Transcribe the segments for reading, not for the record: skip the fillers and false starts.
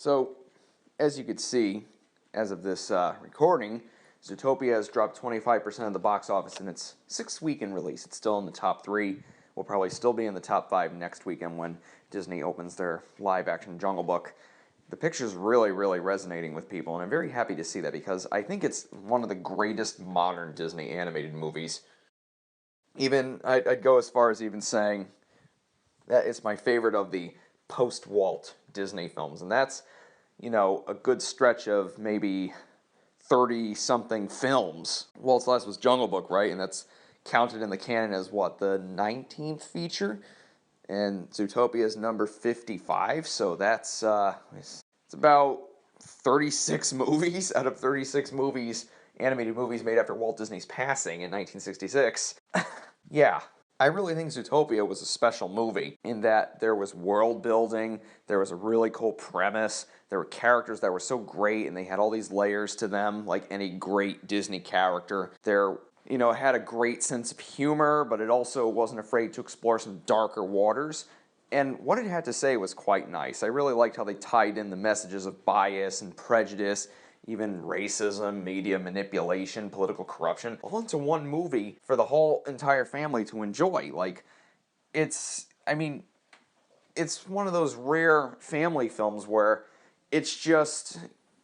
So, as you could see, as of this recording, Zootopia has dropped 25% of the box office in its 6th weekend release. It's still in the top 3. Will probably still be in the top 5 next weekend when Disney opens their live-action Jungle Book. The picture's really resonating with people, and I'm very happy to see that because I think it's one of the greatest modern Disney animated movies. Even, I'd go as far as even saying that it's my favorite of the post-Walt Disney films, and that's, you know, a good stretch of maybe 30-something films. Walt's last was Jungle Book, right? And that's counted in the canon as, what, the 19th feature? And Zootopia is number 55, so that's, it's about 36 movies out of 36 movies, animated movies made after Walt Disney's passing in 1966. Yeah. I really think Zootopia was a special movie in that there was world building, there was a really cool premise, there were characters that were so great and they had all these layers to them like any great Disney character. There, you know, it had a great sense of humor, but it also wasn't afraid to explore some darker waters. And what it had to say was quite nice. I really liked how they tied in the messages of bias and prejudice, even racism, media manipulation, political corruption, all into one movie for the whole entire family to enjoy. Like, it's one of those rare family films where it's just,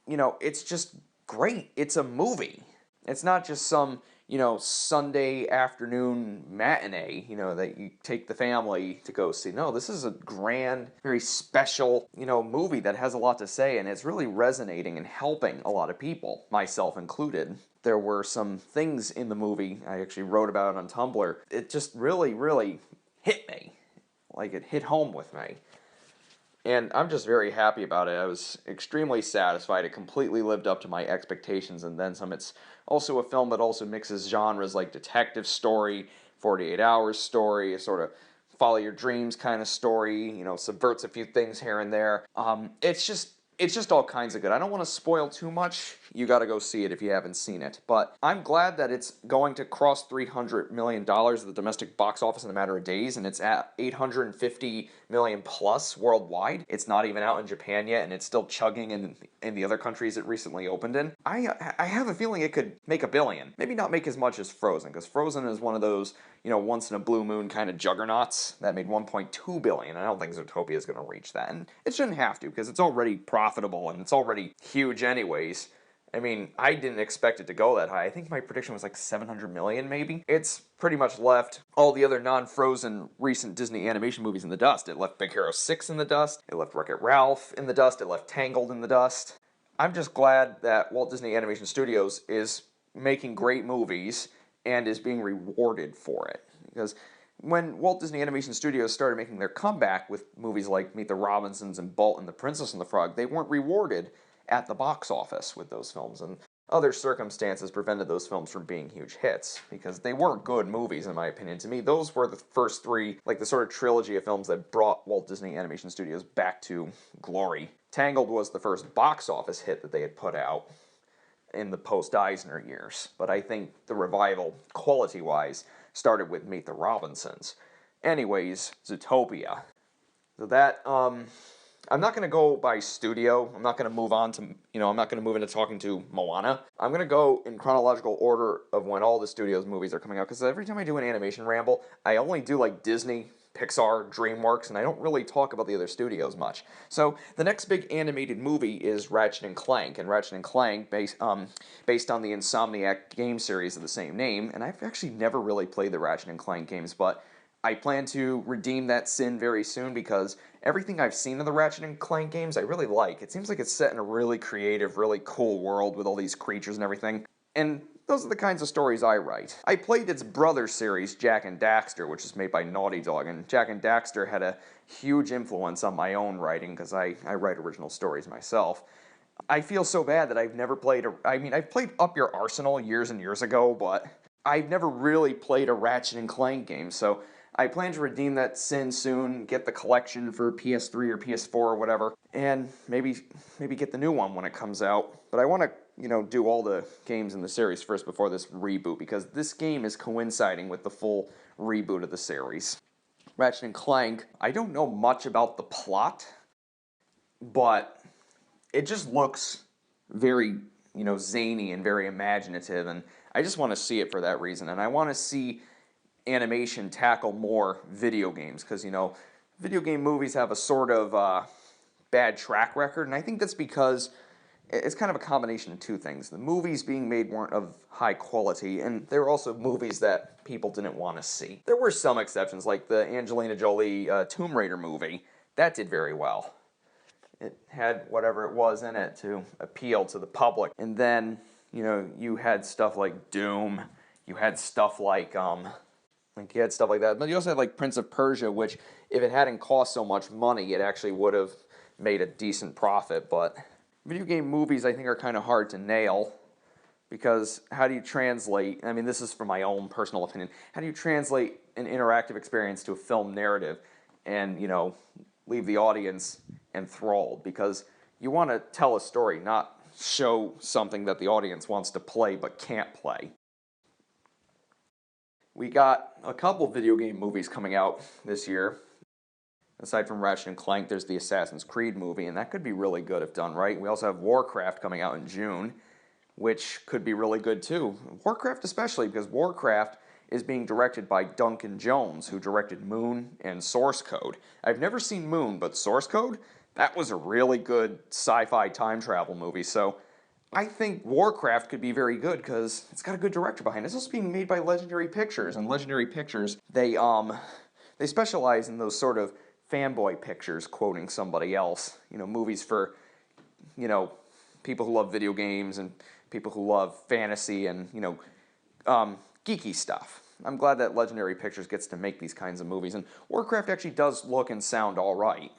you know, it's just great. It's a movie. It's not just some, you know, Sunday afternoon matinee, you know, that you take the family to go see. No, this is a grand, very special, you know, movie that has a lot to say, and it's really resonating and helping a lot of people, myself included. There were some things in the movie, I actually wrote about it on Tumblr, it just really hit me. Like, it hit home with me. And I'm just very happy about it. I was extremely satisfied. It completely lived up to my expectations and then some. It's also a film that also mixes genres like detective story, 48 Hours story, a sort of follow your dreams kind of story, you know, subverts a few things here and there. It's just all kinds of good. I don't want to spoil too much. You got to go see it if you haven't seen it. But I'm glad that it's going to cross $300 million at the domestic box office in a matter of days, and it's at $850 million plus worldwide. It's not even out in Japan yet, and it's still chugging in the other countries it recently opened in. I have a feeling it could make $1 billion. Maybe not make as much as Frozen, because Frozen is one of those, you know, once in a blue moon kind of juggernauts that made $1.2 billion. I don't think Zootopia is going to reach that, and it shouldn't have to, because it's already profitable and it's already huge anyways. I mean, I didn't expect it to go that high. I think my prediction was like 700 million maybe. It's pretty much left all the other non-Frozen recent Disney animation movies in the dust. It left Big Hero 6 in the dust, it left Wreck-It Ralph in the dust, it left Tangled in the dust. I'm just glad that Walt Disney Animation Studios is making great movies and is being rewarded for it. Because when Walt Disney Animation Studios started making their comeback with movies like Meet the Robinsons and Bolt and the Princess and the Frog, they weren't rewarded at the box office with those films, and other circumstances prevented those films from being huge hits, because they weren't good movies in my opinion. To me, those were the first three, like the sort of trilogy of films that brought Walt Disney Animation Studios back to glory. Tangled was the first box office hit that they had put out in the post-Eisner years, but I think the revival, quality-wise, started with Meet the Robinsons. Anyways, Zootopia. So that, I'm not going to go by studio. I'm not going to move on to, you know, I'm not going to move into talking to Moana. I'm going to go in chronological order of when all the studio's movies are coming out, because every time I do an animation ramble, I only do like Disney, Pixar, DreamWorks, and I don't really talk about the other studios much. So the next big animated movie is Ratchet and Clank, and Ratchet and Clank based on the Insomniac game series of the same name, and I've actually never really played the Ratchet and Clank games, but I plan to redeem that sin very soon because everything I've seen in the Ratchet and Clank games I really like. It seems like it's set in a really creative, really cool world with all these creatures and everything. And those are the kinds of stories I write. I played its brother series, Jak and Daxter, which is made by Naughty Dog, and Jak and Daxter had a huge influence on my own writing because I write original stories myself. I feel so bad that I've never played I've played Up Your Arsenal years and years ago, but I've never really played a Ratchet and Clank game, so I plan to redeem that sin soon, get the collection for PS3 or PS4 or whatever, and maybe get the new one when it comes out. But I want to, you know, do all the games in the series first before this reboot, because this game is coinciding with the full reboot of the series. Ratchet and Clank, I don't know much about the plot, but it just looks very, zany and very imaginative, and I just want to see it for that reason. And I want to see animation tackle more video games because, video game movies have a sort of bad track record, and I think that's because it's kind of a combination of two things. The movies being made weren't of high quality, and they were also movies that people didn't want to see. There were some exceptions, like the Angelina Jolie Tomb Raider movie. That did very well. It had whatever it was in it to appeal to the public. And then, you had stuff like Doom. You had stuff like you had stuff like that. But you also had like Prince of Persia, which if it hadn't cost so much money, it actually would have made a decent profit. But video game movies, I think, are kind of hard to nail because how do you translate? I mean, this is from my own personal opinion. How do you translate an interactive experience to a film narrative and, leave the audience enthralled? Because you want to tell a story, not show something that the audience wants to play but can't play. We got a couple video game movies coming out this year. Aside from Ratchet and Clank, there's the Assassin's Creed movie, and that could be really good if done right. We also have Warcraft coming out in June, which could be really good too. Warcraft especially, because Warcraft is being directed by Duncan Jones, who directed Moon and Source Code. I've never seen Moon, but Source Code, that was a really good sci-fi time travel movie, so I think Warcraft could be very good because it's got a good director behind it. It's also being made by Legendary Pictures, and Legendary Pictures, they specialize in those sort of fanboy pictures, quoting somebody else. Movies for, people who love video games and people who love fantasy and, geeky stuff. I'm glad that Legendary Pictures gets to make these kinds of movies, and Warcraft actually does look and sound all right.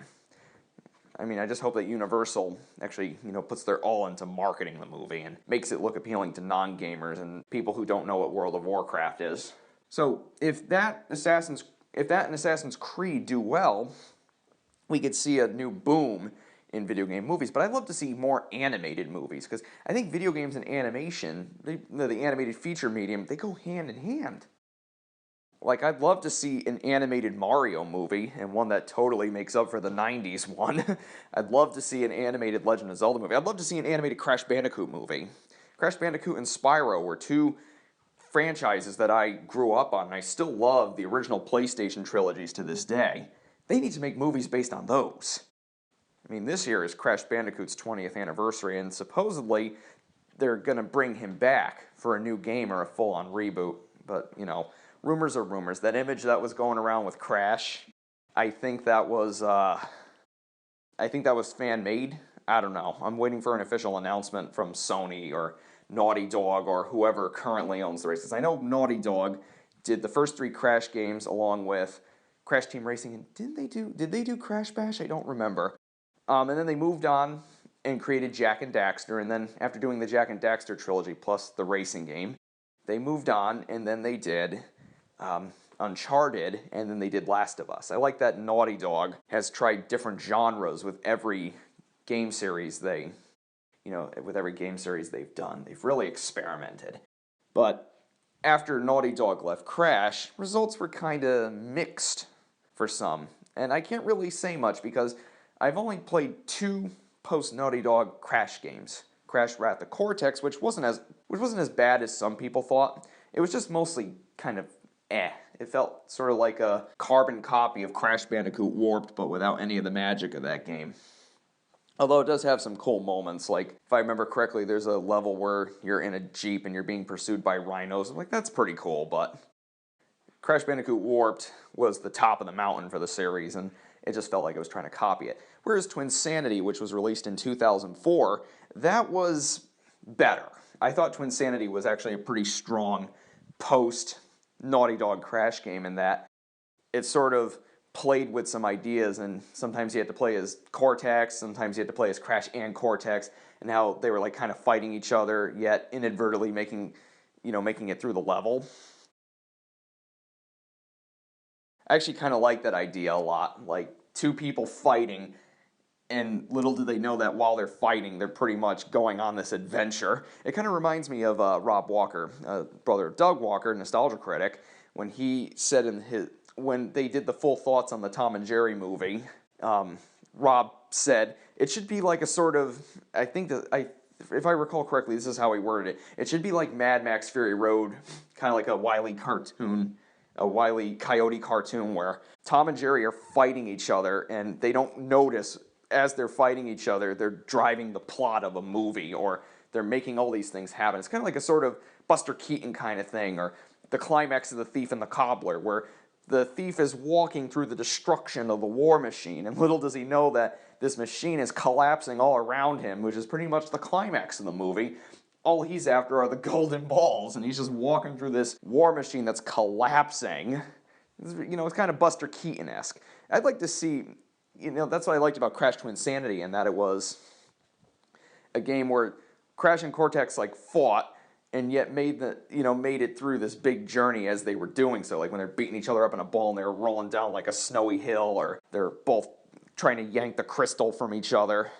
I mean, I just hope that Universal actually, puts their all into marketing the movie and makes it look appealing to non-gamers and people who don't know what World of Warcraft is. So if that and Assassin's Creed do well, we could see a new boom in video game movies. But I'd love to see more animated movies because I think video games and animation, the animated feature medium, they go hand in hand. Like, I'd love to see an animated Mario movie, and one that totally makes up for the 90s one. I'd love to see an animated Legend of Zelda movie. I'd love to see an animated Crash Bandicoot movie. Crash Bandicoot and Spyro were two franchises that I grew up on, and I still love the original PlayStation trilogies to this day. They need to make movies based on those. I mean, this year is Crash Bandicoot's 20th anniversary, and supposedly they're going to bring him back for a new game or a full-on reboot. But, rumors are rumors. That image that was going around with Crash, I think that was fan-made. I don't know. I'm waiting for an official announcement from Sony or Naughty Dog or whoever currently owns the races. I know Naughty Dog did the first 3 Crash games along with Crash Team Racing, and did they do Crash Bash? I don't remember. And then they moved on and created Jak and Daxter, and then after doing the Jak and Daxter trilogy plus the racing game, they moved on, and then they did Uncharted, and then they did Last of Us. I like that Naughty Dog has tried different genres with every game series they've done. They've really experimented. But after Naughty Dog left Crash, results were kind of mixed for some. And I can't really say much because I've only played 2 post-Naughty Dog Crash games. Crash Wrath of Cortex, which wasn't as bad as some people thought. It was just mostly kind of It felt sort of like a carbon copy of Crash Bandicoot Warped, but without any of the magic of that game. Although it does have some cool moments, like, if I remember correctly, there's a level where you're in a Jeep and you're being pursued by rhinos. I'm like, that's pretty cool, but Crash Bandicoot Warped was the top of the mountain for the series, and it just felt like it was trying to copy it. Whereas Twinsanity, which was released in 2004, that was better. I thought Twinsanity was actually a pretty strong post-Naughty Dog Crash game in that it sort of played with some ideas, and sometimes you had to play as Cortex, sometimes you had to play as Crash and Cortex, and how they were like kind of fighting each other, yet inadvertently making it through the level. I actually kind of like that idea a lot, like 2 people fighting, and little do they know that while they're fighting, they're pretty much going on this adventure. It kind of reminds me of Rob Walker, brother of Doug Walker, Nostalgia Critic, when he said when they did the full thoughts on the Tom and Jerry movie, Rob said, it should be like a sort of, I think that, if I recall correctly, this is how he worded it. It should be like Mad Max Fury Road, kind of like a Wile E. cartoon, a Wile E. Coyote cartoon where Tom and Jerry are fighting each other and they don't notice as they're fighting each other, they're driving the plot of a movie or they're making all these things happen. It's kind of like a sort of Buster Keaton kind of thing, or the climax of The Thief and the Cobbler, where the thief is walking through the destruction of the war machine, and little does he know that this machine is collapsing all around him, which is pretty much the climax of the movie. All he's after are the golden balls, and he's just walking through this war machine that's collapsing. It's kind of Buster Keaton-esque. I'd like to see, that's what I liked about Crash Twinsanity, and that it was a game where Crash and Cortex fought, and yet made it through this big journey as they were doing so. Like when they're beating each other up in a ball and they're rolling down like a snowy hill, or they're both trying to yank the crystal from each other.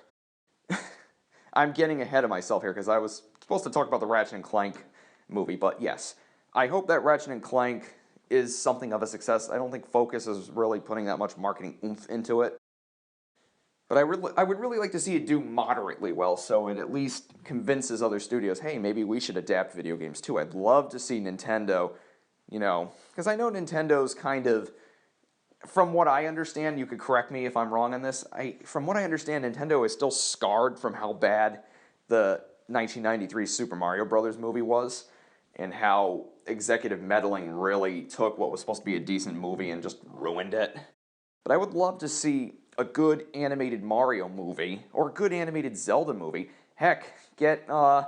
I'm getting ahead of myself here because I was supposed to talk about the Ratchet and Clank movie, but yes, I hope that Ratchet and Clank is something of a success. I don't think Focus is really putting that much marketing oomph into it. But I would really like to see it do moderately well, so it at least convinces other studios, hey, maybe we should adapt video games too. I'd love to see Nintendo, because I know Nintendo's kind of, from what I understand, you could correct me if I'm wrong on this, from what I understand, Nintendo is still scarred from how bad the 1993 Super Mario Brothers movie was, and how executive meddling really took what was supposed to be a decent movie and just ruined it. But I would love to see a good animated Mario movie, or a good animated Zelda movie. Heck, there's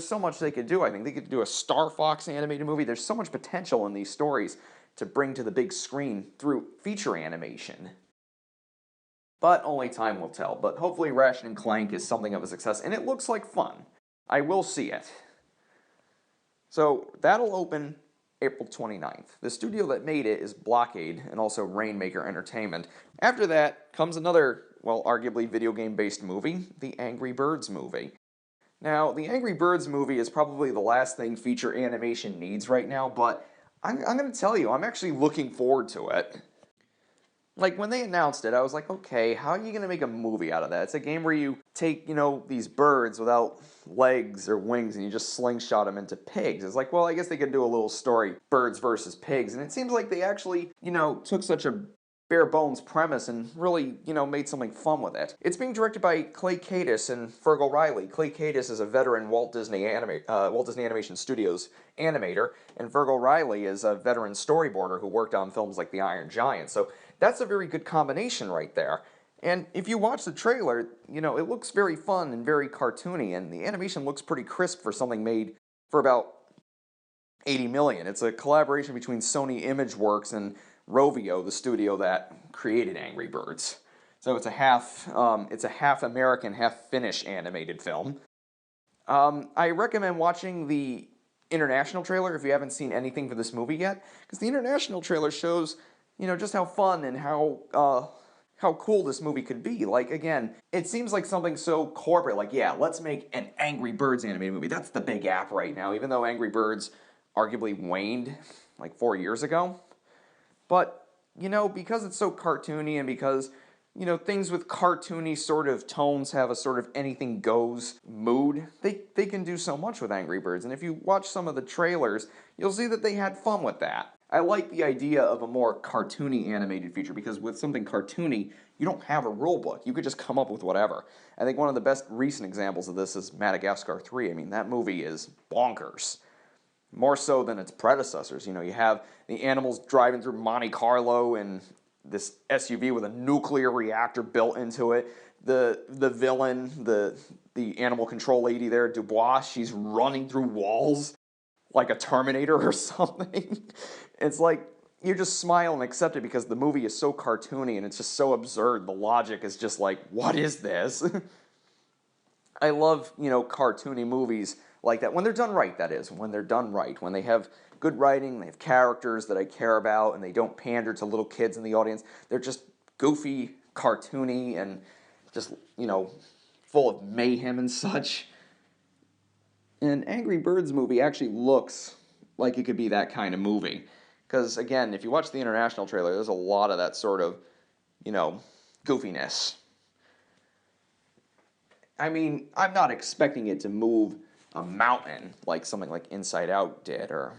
so much they could do. I think they could do a Star Fox animated movie. There's so much potential in these stories to bring to the big screen through feature animation. But only time will tell. But hopefully Ratchet and Clank is something of a success, and it looks like fun. I will see it. So that'll open April 29th. The studio that made it is Blockade, and also Rainmaker Entertainment. After that comes another, arguably video game-based movie, the Angry Birds movie. Now, the Angry Birds movie is probably the last thing feature animation needs right now, but I'm going to tell you, I'm actually looking forward to it. When they announced it, I was like, okay, how are you going to make a movie out of that? It's a game where you take, these birds without legs or wings and you just slingshot them into pigs. It's like, well, I guess they could do a little story, birds versus pigs. And it seems like they actually, took such a bare bones premise and really, made something fun with it. It's being directed by Clay Kaytis and Fergal Riley. Clay Kaytis is a veteran Walt Disney Animation Studios animator, and Fergal Riley is a veteran storyboarder who worked on films like The Iron Giant. So that's a very good combination right there. And if you watch the trailer, it looks very fun and very cartoony, and the animation looks pretty crisp for something made for about $80 million. It's a collaboration between Sony ImageWorks and Rovio, the studio that created Angry Birds. So it's a half American, half Finnish animated film. I recommend watching the international trailer if you haven't seen anything for this movie yet, because the international trailer shows just how fun and how cool this movie could be. Again, it seems like something so corporate, yeah, let's make an Angry Birds animated movie. That's the big app right now, even though Angry Birds arguably waned 4 years ago. But, because it's so cartoony and because, things with cartoony sort of tones have a sort of anything goes mood, they can do so much with Angry Birds. And if you watch some of the trailers, you'll see that they had fun with that. I like the idea of a more cartoony animated feature because with something cartoony, you don't have a rule book. You could just come up with whatever. I think one of the best recent examples of this is Madagascar 3. I mean, that movie is bonkers. More so than its predecessors. You have the animals driving through Monte Carlo in this SUV with a nuclear reactor built into it. The villain, the animal control lady there, Dubois, she's running through walls like a Terminator or something. It's like, you just smile and accept it because the movie is so cartoony and it's just so absurd. The logic is just like, what is this? I love, cartoony movies like that. When they're done right, that is. When they're done right. When they have good writing, they have characters that I care about, and they don't pander to little kids in the audience. They're just goofy, cartoony, and just, full of mayhem and such. An Angry Birds movie actually looks like it could be that kind of movie. Because, again, if you watch the international trailer, there's a lot of that sort of goofiness. I mean, I'm not expecting it to move a mountain like something like Inside Out did, or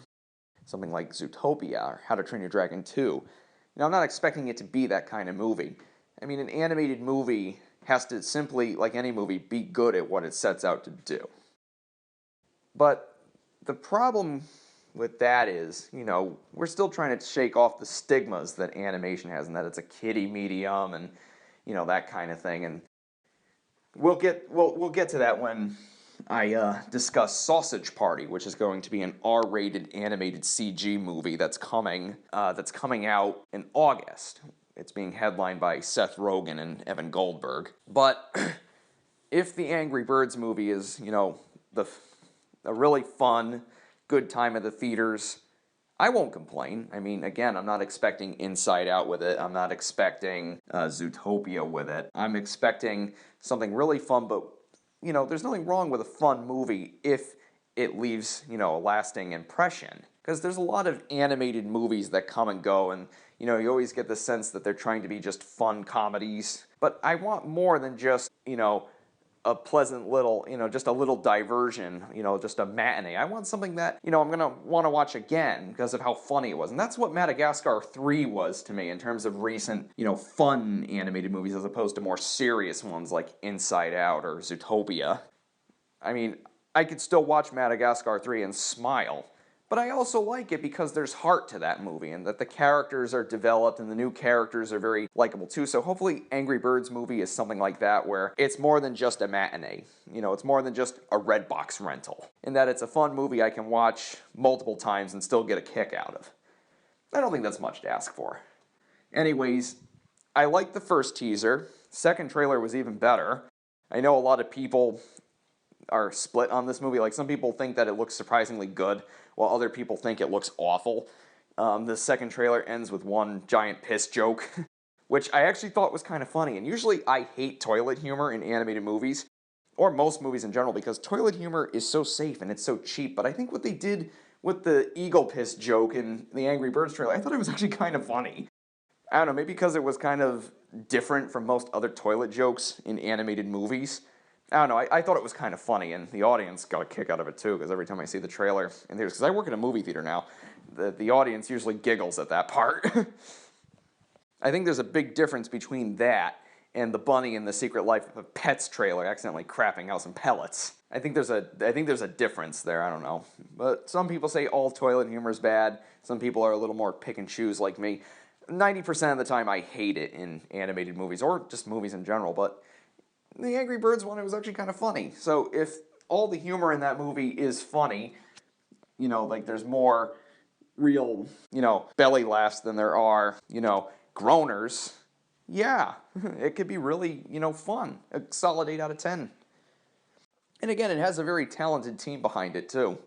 something like Zootopia, or How to Train Your Dragon 2. I'm not expecting it to be that kind of movie. I mean, an animated movie has to simply, like any movie, be good at what it sets out to do. But the problem with that is, we're still trying to shake off the stigmas that animation has, and that it's a kiddie medium, and that kind of thing. And we'll get to that when I discuss Sausage Party, which is going to be an R-rated animated CG movie that's coming out in August. It's being headlined by Seth Rogen and Evan Goldberg. But if the Angry Birds movie is, a really fun, good time at the theaters, I won't complain. I mean, again, I'm not expecting Inside Out with it. I'm not expecting Zootopia with it. I'm expecting something really fun, but, there's nothing wrong with a fun movie if it leaves, a lasting impression. Because there's a lot of animated movies that come and go, and, you always get the sense that they're trying to be just fun comedies. But I want more than just, a pleasant little, just a little diversion, just a matinee. I want something that, I'm going to want to watch again because of how funny it was. And that's what Madagascar 3 was to me in terms of recent, fun animated movies as opposed to more serious ones like Inside Out or Zootopia. I mean, I could still watch Madagascar 3 and smile. But I also like it because there's heart to that movie, and that the characters are developed and the new characters are very likable too. So hopefully Angry Birds movie is something like that, where it's more than just a matinee. It's more than just a Redbox rental. In that it's a fun movie I can watch multiple times and still get a kick out of. I don't think that's much to ask for. Anyways, I liked the first teaser. Second trailer was even better. I know a lot of people are split on this movie. Like, some people think that it looks surprisingly good, while other people think it looks awful. The second trailer ends with one giant piss joke, which I actually thought was kind of funny. And usually I hate toilet humor in animated movies, or most movies in general, because toilet humor is so safe and it's so cheap. But I think what they did with the eagle piss joke in the Angry Birds trailer, I thought it was actually kind of funny. I don't know, maybe because it was kind of different from most other toilet jokes in animated movies. I don't know, I thought it was kind of funny, and the audience got a kick out of it too, because every time I see the trailer in theaters, because I work in a movie theater now, the audience usually giggles at that part. I think there's a big difference between that and the Bunny and the Secret Life of Pets trailer accidentally crapping out some pellets. I think there's a difference there, I don't know. But some people say all toilet humor is bad, some people are a little more pick and choose like me. 90% of the time I hate it in animated movies, or just movies in general, but the Angry Birds one, it was actually kind of funny. So if all the humor in that movie is funny, like there's more real, belly laughs than there are, groaners, yeah, it could be really, fun. A solid 8 out of 10. And again, it has a very talented team behind it too.